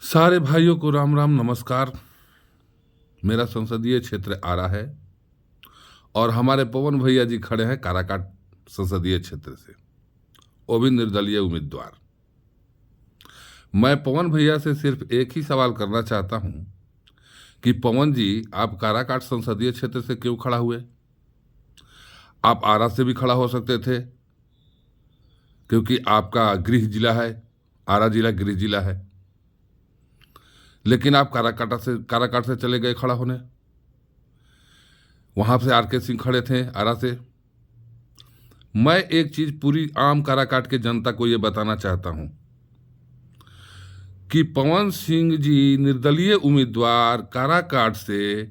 सारे भाइयों को राम राम नमस्कार। मेरा संसदीय क्षेत्र आरा है और हमारे पवन भैया जी खड़े हैं काराकाट संसदीय क्षेत्र से, वो भी निर्दलीय उम्मीदवार। मैं पवन भैया से सिर्फ एक ही सवाल करना चाहता हूं कि पवन जी, आप काराकाट संसदीय क्षेत्र से क्यों खड़ा हुए? आप आरा से भी खड़ा हो सकते थे, क्योंकि आपका गृह जिला है, आरा जिला गृह जिला है। लेकिन आप काराकाट से चले गए खड़ा होने। वहां से आर के सिंह खड़े थे आरा से। मैं एक चीज पूरी आम काराकाट के जनता को यह बताना चाहता हूं कि पवन सिंह जी निर्दलीय उम्मीदवार काराकाट से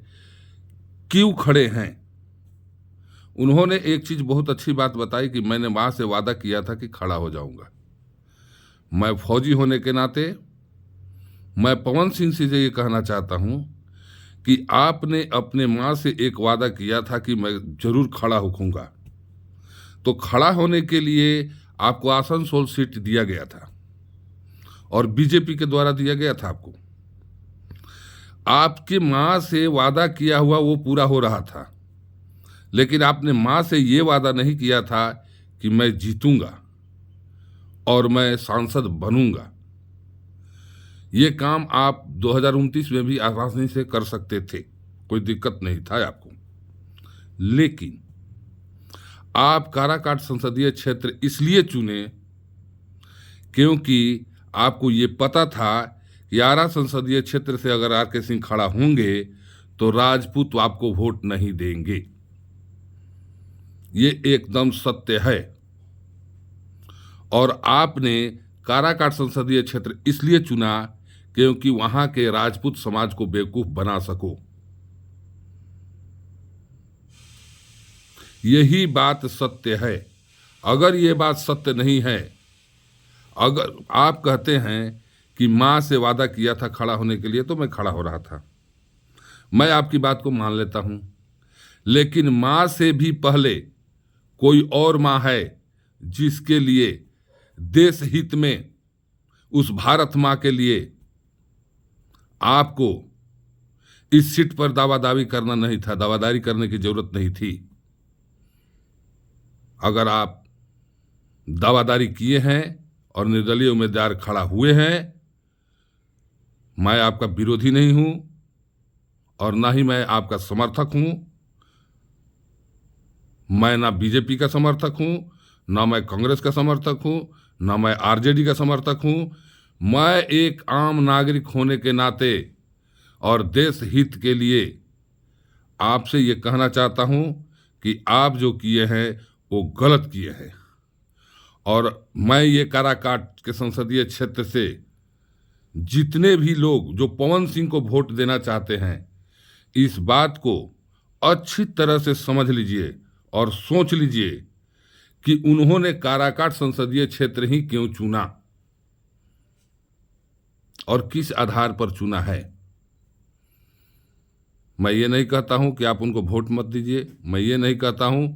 क्यों खड़े हैं। उन्होंने एक चीज बहुत अच्छी बात बताई कि मैंने मां से वादा किया था कि खड़ा हो जाऊंगा। मैं फौजी होने के नाते मैं पवन सिंह से ये कहना चाहता हूं कि आपने अपने मां से एक वादा किया था कि मैं जरूर खड़ा होऊंगा, तो खड़ा होने के लिए आपको आसनसोल सीट दिया गया था और बीजेपी के द्वारा दिया गया था आपको। आपकी मां से वादा किया हुआ वो पूरा हो रहा था, लेकिन आपने मां से ये वादा नहीं किया था कि मैं जीतूंगा और मैं सांसद बनूंगा। ये काम आप 2029 में भी आसानी से कर सकते थे, कोई दिक्कत नहीं था आपको। लेकिन आप काराकाट संसदीय क्षेत्र इसलिए चुने क्योंकि आपको ये पता था कि आरा संसदीय क्षेत्र से अगर आर के सिंह खड़ा होंगे तो राजपूत आपको वोट नहीं देंगे। ये एकदम सत्य है। और आपने काराकाट संसदीय क्षेत्र इसलिए चुना क्योंकि वहां के राजपूत समाज को बेवकूफ बना सको। यही बात सत्य है। अगर ये बात सत्य नहीं है, अगर आप कहते हैं कि मां से वादा किया था खड़ा होने के लिए, तो मैं खड़ा हो रहा था, मैं आपकी बात को मान लेता हूं। लेकिन मां से भी पहले कोई और मां है जिसके लिए देश हित में, उस भारत मां के लिए आपको इस सीट पर दावादारी करना नहीं था, दावादारी करने की जरूरत नहीं थी। अगर आप दावादारी किए हैं और निर्दलीय उम्मीदवार खड़ा हुए हैं, मैं आपका विरोधी नहीं हूं और ना ही मैं आपका समर्थक हूं। मैं ना बीजेपी का समर्थक हूं, ना मैं कांग्रेस का समर्थक हूं, ना मैं आरजेडी का समर्थक हूं। मैं एक आम नागरिक होने के नाते और देश हित के लिए आपसे ये कहना चाहता हूं कि आप जो किए हैं वो गलत किए हैं। और मैं ये काराकाट के संसदीय क्षेत्र से जितने भी लोग जो पवन सिंह को वोट देना चाहते हैं, इस बात को अच्छी तरह से समझ लीजिए और सोच लीजिए कि उन्होंने काराकाट संसदीय क्षेत्र ही क्यों चुना और किस आधार पर चुना है। मैं ये नहीं कहता हूं कि आप उनको वोट मत दीजिए, मैं ये नहीं कहता हूं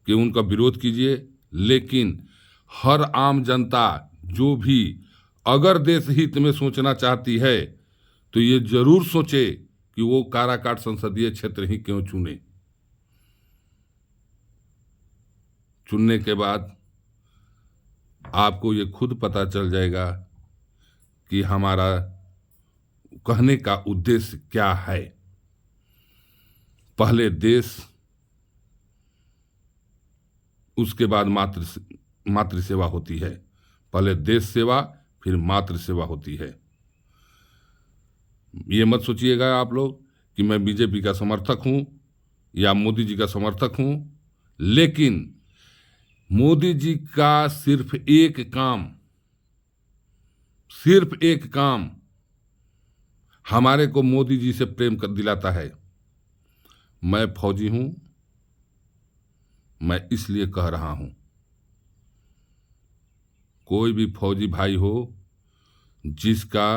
कि उनका विरोध कीजिए, लेकिन हर आम जनता जो भी अगर देश हित में सोचना चाहती है तो ये जरूर सोचे कि वो काराकाट संसदीय क्षेत्र ही क्यों चुने। चुनने के बाद आपको ये खुद पता चल जाएगा कि हमारा कहने का उद्देश्य क्या है। पहले देश, उसके बाद मातृ सेवा होती है। पहले देश सेवा, फिर मातृ सेवा होती है। ये मत सोचिएगा आप लोग कि मैं बीजेपी का समर्थक हूं या मोदी जी का समर्थक हूं, लेकिन मोदी जी का सिर्फ एक काम हमारे को मोदी जी से प्रेम कर दिलाता है। मैं फौजी हूं, मैं इसलिए कह रहा हूं, कोई भी फौजी भाई हो जिसका,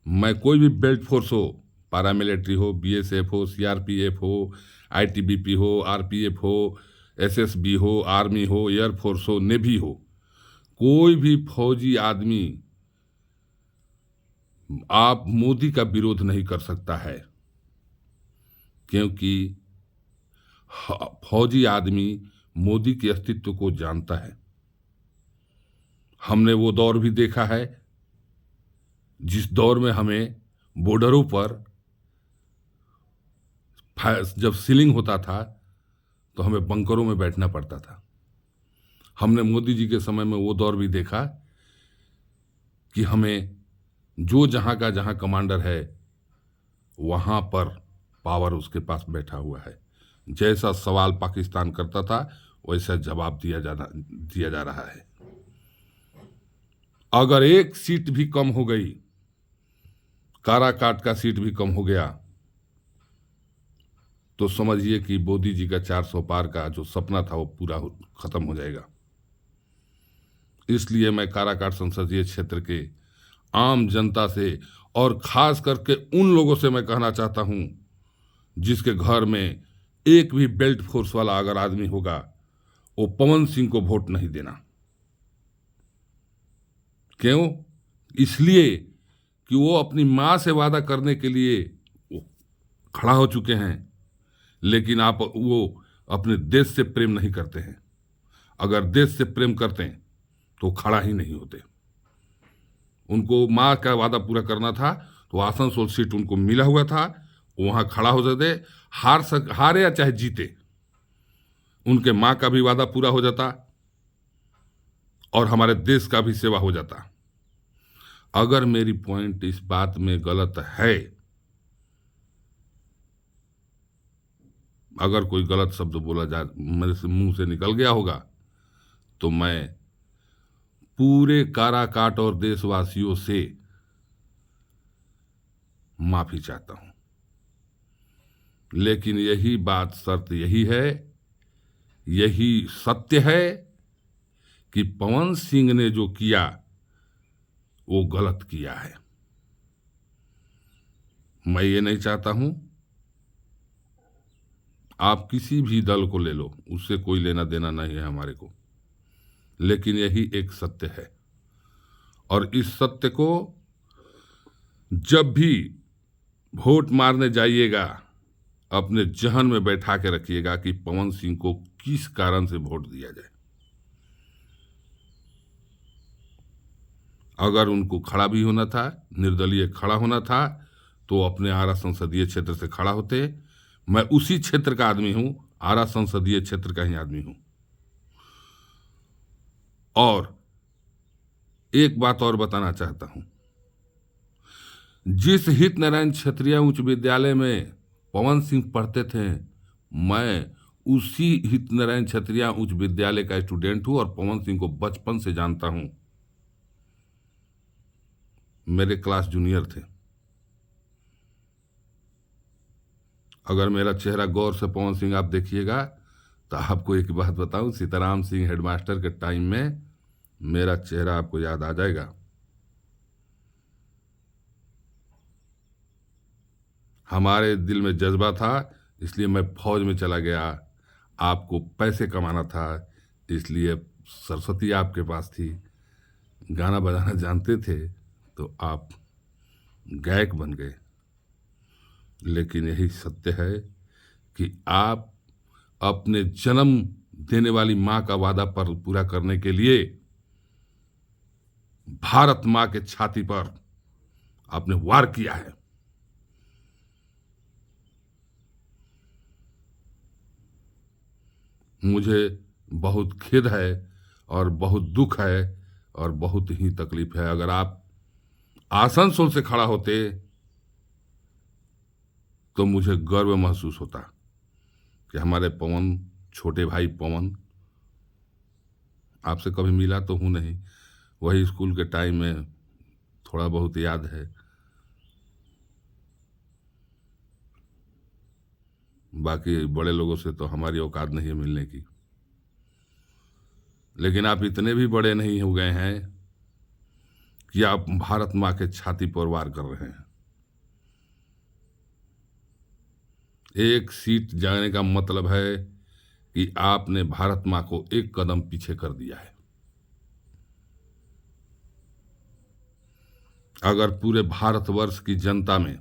मैं कोई भी बेल्ट फोर्स हो, पैरामिलिट्री हो, बीएसएफ हो, सीआरपीएफ हो, आईटीबीपी हो, आरपीएफ हो, एसएसबी हो, आर्मी हो, एयरफोर्स हो, नेवी हो, कोई भी फौजी आदमी आप मोदी का विरोध नहीं कर सकता है, क्योंकि फौजी आदमी मोदी के अस्तित्व को जानता है। हमने वो दौर भी देखा है जिस दौर में हमें बॉर्डरों पर जब सीलिंग होता था तो हमें बंकरों में बैठना पड़ता था। हमने मोदी जी के समय में वो दौर भी देखा कि हमें जो जहां का जहां कमांडर है वहां पर पावर उसके पास बैठा हुआ है। जैसा सवाल पाकिस्तान करता था वैसा जवाब दिया जा रहा है। अगर एक सीट भी कम हो गई, काराकाट का सीट भी कम हो गया, तो समझिए कि मोदी जी का 400 पार का जो सपना था वो पूरा खत्म हो जाएगा। इसलिए मैं काराकाट संसदीय क्षेत्र के आम जनता से और खास करके उन लोगों से मैं कहना चाहता हूं जिसके घर में एक भी बेल्ट फोर्स वाला अगर आदमी होगा, वो पवन सिंह को वोट नहीं देना। क्यों? इसलिए कि वो अपनी मां से वादा करने के लिए खड़ा हो चुके हैं, लेकिन वो अपने देश से प्रेम नहीं करते हैं। अगर देश से प्रेम करते हैं तो खड़ा ही नहीं होते। उनको मां का वादा पूरा करना था तो आसनसोल सीट उनको मिला हुआ था, वहां खड़ा हो जाते, हारे या चाहे जीते, उनके मां का भी वादा पूरा हो जाता और हमारे देश का भी सेवा हो जाता। अगर मेरी पॉइंट इस बात में गलत है, अगर कोई गलत शब्द बोला जा मेरे से मुंह से निकल गया होगा, तो मैं पूरे काराकाट और देशवासियों से माफी चाहता हूं। लेकिन यही बात, शर्त यही है, यही सत्य है कि पवन सिंह ने जो किया वो गलत किया है। मैं ये नहीं चाहता हूं, आप किसी भी दल को ले लो, उससे कोई लेना देना नहीं है हमारे को, लेकिन यही एक सत्य है। और इस सत्य को जब भी वोट मारने जाइएगा, अपने जहन में बैठा के रखिएगा कि पवन सिंह को किस कारण से वोट दिया जाए। अगर उनको खड़ा भी होना था, निर्दलीय खड़ा होना था, तो अपने आरा संसदीय क्षेत्र से खड़ा होते। मैं उसी क्षेत्र का आदमी हूं, आरा संसदीय क्षेत्र का ही आदमी हूं। और एक बात और बताना चाहता हूं, जिस हित नारायण क्षत्रिय उच्च विद्यालय में पवन सिंह पढ़ते थे, मैं उसी हित नारायण क्षत्रिय उच्च विद्यालय का स्टूडेंट हूं और पवन सिंह को बचपन से जानता हूं। मेरे क्लास जूनियर थे। अगर मेरा चेहरा गौर से पवन सिंह आप देखिएगा तो आपको एक बात बताऊं, सीताराम सिंह हेडमास्टर के टाइम में मेरा चेहरा आपको याद आ जाएगा। हमारे दिल में जज्बा था, इसलिए मैं फौज में चला गया। आपको पैसे कमाना था, इसलिए सरस्वती आपके पास थी। गाना बजाना जानते थे तो आप गायक बन गए। लेकिन यही सत्य है कि आप अपने जन्म देने वाली मां का वादा पर पूरा करने के लिए भारत मां के छाती पर आपने वार किया है। मुझे बहुत खेद है और बहुत दुख है और बहुत ही तकलीफ है। अगर आप आसनसोल से खड़ा होते तो मुझे गर्व महसूस होता कि हमारे पवन, छोटे भाई पवन, आपसे कभी मिला तो हूं नहीं, वही स्कूल के टाइम में थोड़ा बहुत याद है। बाकी बड़े लोगों से तो हमारी औकात नहीं है मिलने की। लेकिन आप इतने भी बड़े नहीं हो गए हैं कि आप भारत मां के छाती पर वार कर रहे हैं। एक सीट जाने का मतलब है कि आपने भारत मां को एक कदम पीछे कर दिया है। अगर पूरे भारतवर्ष की जनता में,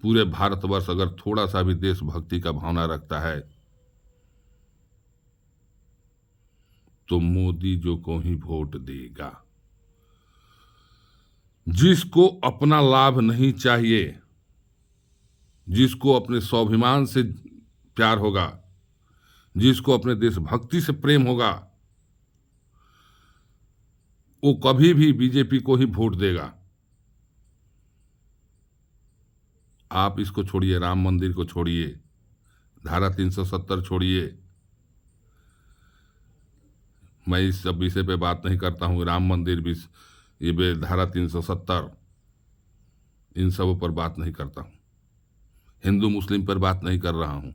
पूरे भारतवर्ष अगर थोड़ा सा भी देशभक्ति का भावना रखता है तो मोदी जी को ही वोट देगा। जिसको अपना लाभ नहीं चाहिए, जिसको अपने स्वाभिमान से प्यार होगा, जिसको अपने देशभक्ति से प्रेम होगा, वो कभी भी बीजेपी को ही वोट देगा। आप इसको छोड़िए, राम मंदिर को छोड़िए, धारा 370 छोड़िए, मैं इस सब विषय पे बात नहीं करता हूँ। राम मंदिर भी, ये धारा 370, इन सब पर बात नहीं करता हूँ। हिंदू मुस्लिम पर बात नहीं कर रहा हूँ।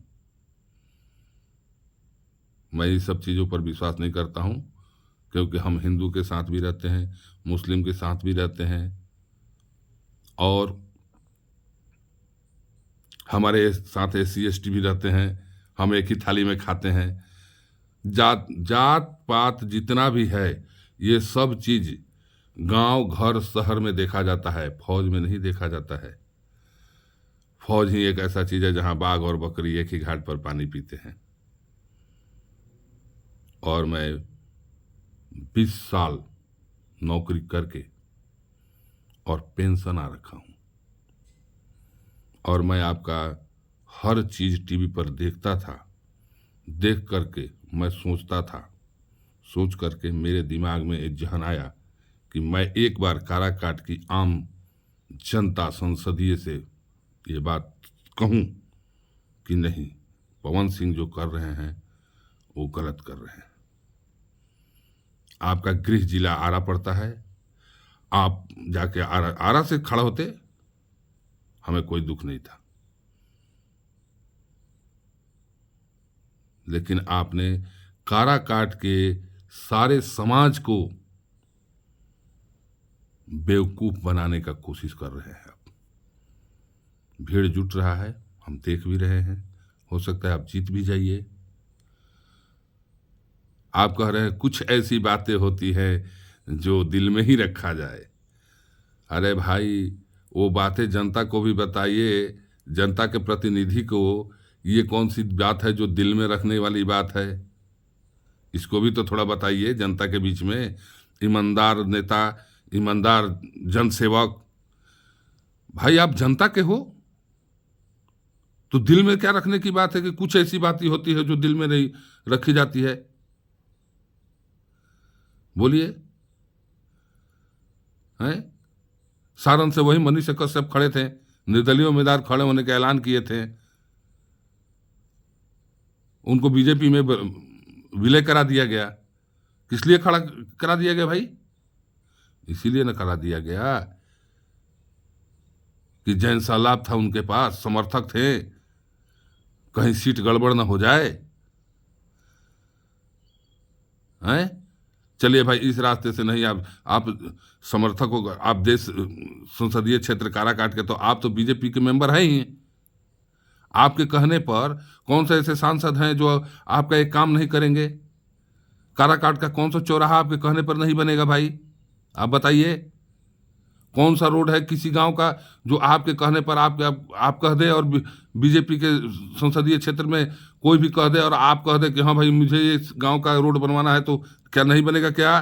मैं इस सब चीज़ों पर विश्वास नहीं करता हूँ, क्योंकि हम हिंदू के साथ भी रहते हैं, मुस्लिम के साथ भी रहते हैं, और हमारे साथ SC ST भी रहते हैं। हम एक ही थाली में खाते हैं। जात पात जितना भी है, ये सब चीज गांव घर शहर में देखा जाता है, फौज में नहीं देखा जाता है। फौज ही एक ऐसा चीज है जहां बाघ और बकरी एक ही घाट पर पानी पीते हैं। और मैं 20 साल नौकरी करके और पेंशन आ रखा हूं, और मैं आपका हर चीज टीवी पर देखता था। देख करके मैं सोचता था, सोच करके मेरे दिमाग में एक जहन आया कि मैं एक बार काराकाट की आम जनता संसदीय से ये बात कहूं कि नहीं, पवन सिंह जो कर रहे हैं वो गलत कर रहे हैं। आपका गृह जिला आरा पड़ता है, आप जाके आरा से खड़ा होते, हमें कोई दुख नहीं था। लेकिन आपने काराकाट के सारे समाज को बेवकूफ बनाने का कोशिश कर रहे हैं। आप, भीड़ जुट रहा है, हम देख भी रहे हैं। हो सकता है आप जीत भी जाइए। आप कह रहे हैं कुछ ऐसी बातें होती है जो दिल में ही रखा जाए। अरे भाई, वो बातें जनता को भी बताइए, जनता के प्रतिनिधि को। ये कौन सी बात है जो दिल में रखने वाली बात है? इसको भी तो थोड़ा बताइए जनता के बीच में। ईमानदार नेता, ईमानदार जनसेवक, भाई आप जनता के हो, तो दिल में क्या रखने की बात है कि कुछ ऐसी बातें होती है जो दिल में नहीं रखी जाती है? बोलिए। हैं? सारण से वही मनीष कश्यप खड़े थे, निर्दलीय उम्मीदवार खड़े होने का ऐलान किए थे, उनको बीजेपी में विलय करा दिया गया। किस लिए खड़ा करा दिया गया भाई? इसीलिए न करा दिया गया कि जैन सालाब था उनके पास, समर्थक थे, कहीं सीट गड़बड़ न हो जाए। हैं? चलिए भाई, इस रास्ते से नहीं, आप समर्थक हो, आप देश संसदीय क्षेत्र काराकाट के, तो आप तो बीजेपी के मेंबर हैं ही। आपके कहने पर कौन से ऐसे सांसद हैं जो आपका एक काम नहीं करेंगे? काराकाट का कौन सा चौराहा आपके कहने पर नहीं बनेगा भाई? आप बताइए, कौन सा रोड है किसी गांव का जो आपके कहने पर आप कह दे, और बीजेपी के संसदीय क्षेत्र में कोई भी कह दे और आप कह दे कि हाँ भाई मुझे इस गांव का रोड बनवाना है, तो क्या नहीं बनेगा? क्या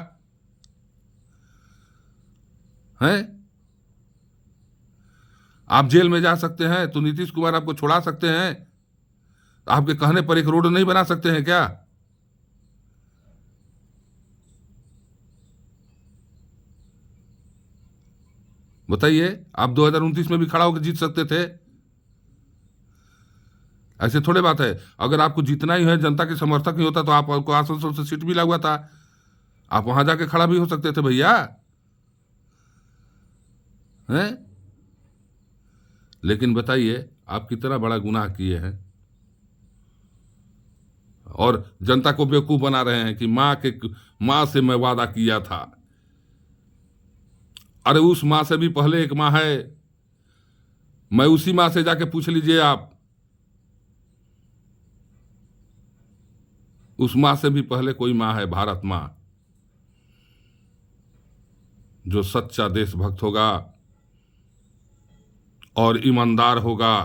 है? आप जेल में जा सकते हैं तो नीतीश कुमार आपको छुड़ा सकते हैं, आपके कहने पर एक रोड नहीं बना सकते हैं क्या? बताइए। आप 2029 में भी खड़ा होकर जीत सकते थे। ऐसे थोड़े बात है। अगर आपको जीतना ही है, जनता के समर्थक ही होता, तो आपको आसनसोल से सीट भी लगा था, आप वहां जाके खड़ा भी हो सकते थे भैया। हैं? लेकिन बताइए, आप कितना बड़ा गुनाह किए हैं, और जनता को बेवकूफ बना रहे हैं कि मां से मैं वादा किया था। अरे उस मां से भी पहले एक मां है, मैं उसी मां से जाके पूछ लीजिए आप। उस मां से भी पहले कोई मां है, भारत मां। जो सच्चा देशभक्त होगा और ईमानदार होगा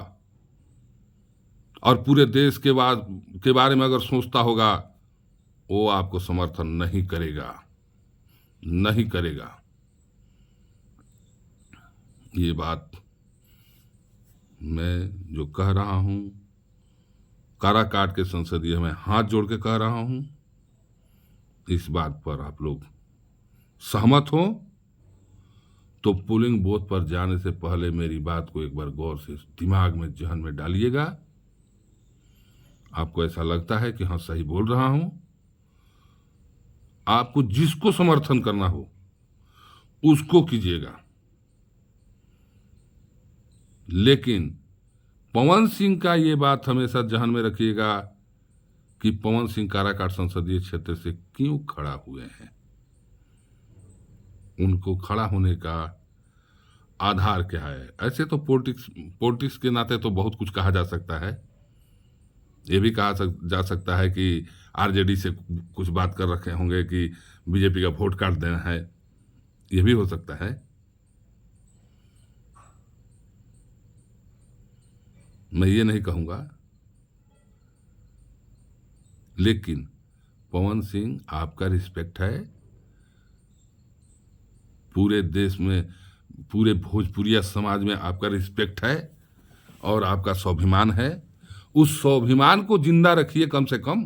और पूरे देश के बारे में अगर सोचता होगा, वो आपको समर्थन नहीं करेगा, नहीं करेगा। ये बात मैं जो कह रहा हूं, काराकाट के संसदीय में हाथ जोड़ के कह रहा हूं। इस बात पर आप लोग सहमत हो तो पोलिंग बूथ पर जाने से पहले मेरी बात को एक बार गौर से दिमाग में, जहन में डालिएगा। आपको ऐसा लगता है कि हाँ सही बोल रहा हूं, आपको जिसको समर्थन करना हो उसको कीजिएगा, लेकिन पवन सिंह का ये बात हमेशा जहन में रखिएगा कि पवन सिंह काराकाट संसदीय क्षेत्र से क्यों खड़ा हुए हैं। उनको खड़ा होने का आधार क्या है? ऐसे तो पॉलिटिक्स के नाते तो बहुत कुछ कहा जा सकता है। ये भी कहा जा सकता है कि आरजेडी से कुछ बात कर रखे होंगे कि बीजेपी का वोट काट देना है, ये भी हो सकता है। मैं ये नहीं कहूंगा, लेकिन पवन सिंह आपका रिस्पेक्ट है, पूरे देश में, पूरे भोजपुरिया समाज में आपका रिस्पेक्ट है और आपका स्वाभिमान है। उस स्वाभिमान को जिंदा रखिए कम से कम।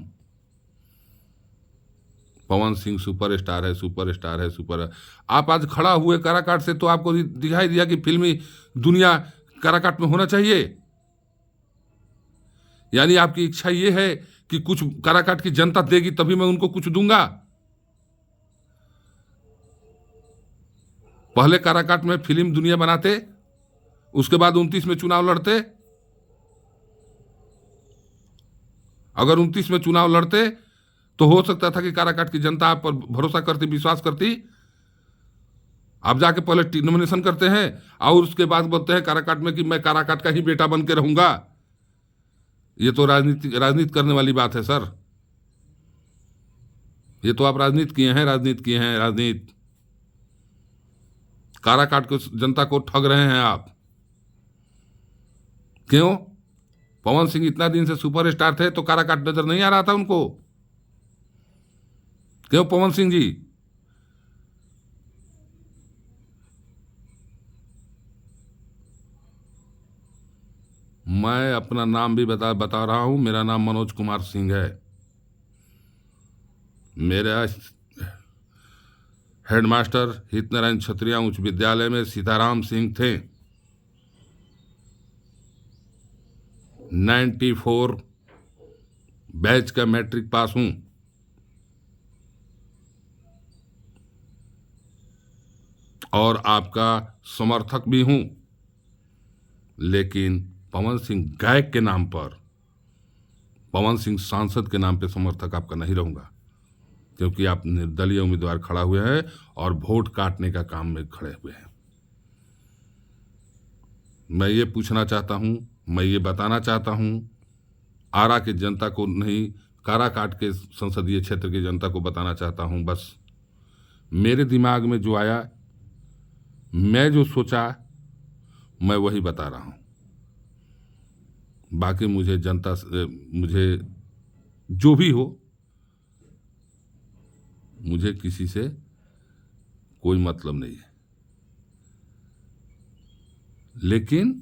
पवन सिंह सुपरस्टार है, सुपरस्टार है, सुपर। आप आज खड़ा हुए काराकाट से तो आपको दिखाई दिया कि फिल्मी दुनिया काराकाट में होना चाहिए। यानी आपकी इच्छा ये है कि कुछ काराकाट की जनता देगी तभी मैं उनको कुछ दूंगा। पहले काराकाट में फिल्म दुनिया बनाते, उसके बाद 29 में चुनाव लड़ते। अगर 29 में चुनाव लड़ते तो हो सकता था कि काराकाट की जनता आप पर भरोसा करती, विश्वास करती। आप जाके पहले नॉमिनेशन करते हैं और उसके बाद बोलते हैं काराकाट में कि मैं काराकाट का ही बेटा बन के रहूंगा। ये तो राजनीति करने वाली बात है सर। ये तो आप राजनीति किए हैं, राजनीति। काराकाट को, जनता को ठग रहे हैं आप। क्यों? पवन सिंह इतना दिन से सुपरस्टार थे तो काराकाट नजर नहीं आ रहा था उनको? क्यों पवन सिंह जी? मैं अपना नाम भी बता रहा हूं। मेरा नाम मनोज कुमार सिंह है। मेरा हेडमास्टर हितनारायण क्षत्रिय उच्च विद्यालय में सीताराम सिंह थे। 94 बैच का मैट्रिक पास हूं। और आपका समर्थक भी हूं, लेकिन पवन सिंह गायक के नाम पर, पवन सिंह सांसद के नाम पे समर्थक आपका नहीं रहूंगा, क्योंकि आप निर्दलीय उम्मीदवार खड़ा हुए हैं और वोट काटने का काम में खड़े हुए हैं। मैं ये पूछना चाहता हूं, मैं ये बताना चाहता हूं, आरा की जनता को नहीं, काराकाट के संसदीय क्षेत्र की जनता को बताना चाहता हूं। बस मेरे दिमाग में जो आया, मैं जो सोचा, मैं वही बता रहा हूं। बाकी मुझे जनता से, मुझे जो भी हो, मुझे किसी से कोई मतलब नहीं है। लेकिन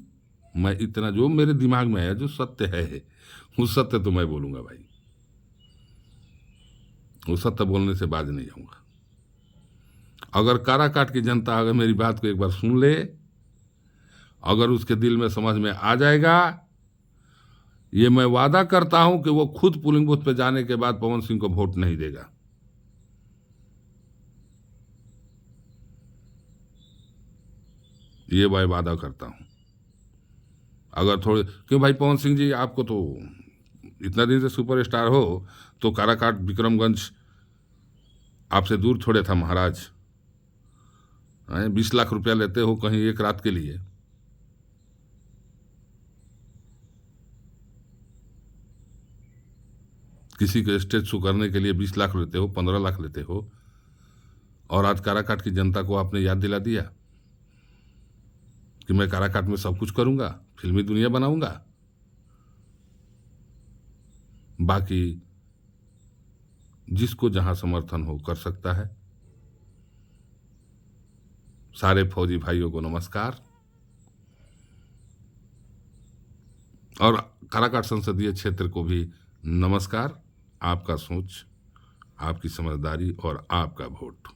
मैं इतना, जो मेरे दिमाग में है, जो सत्य है, उस सत्य तो मैं बोलूंगा भाई। उस सत्य बोलने से बाज नहीं जाऊंगा। अगर काराकाट की जनता अगर मेरी बात को एक बार सुन ले, अगर उसके दिल में समझ में आ जाएगा, ये मैं वादा करता हूं कि वो खुद पोलिंग बूथ पे जाने के बाद पवन सिंह को वोट नहीं देगा। ये मैं वादा करता हूं। अगर थोड़े, क्यों भाई पवन सिंह जी, आपको तो इतना दिन से सुपरस्टार हो, तो काराकाट विक्रमगंज आपसे दूर थोड़े था महाराज। 20 लाख रुपया लेते हो कहीं एक रात के लिए। किसी को स्टेज शो करने के लिए 20 लाख लेते हो, 15 लाख लेते हो, और आज काराकाट की जनता को आपने याद दिला दिया कि मैं काराकाट में सब कुछ करूंगा, फिल्मी दुनिया बनाऊंगा। बाकी जिसको जहां समर्थन हो कर सकता है। सारे फौजी भाइयों को नमस्कार और काराकाट संसदीय क्षेत्र को भी नमस्कार। आपका सोच, आपकी समझदारी और आपका वोट।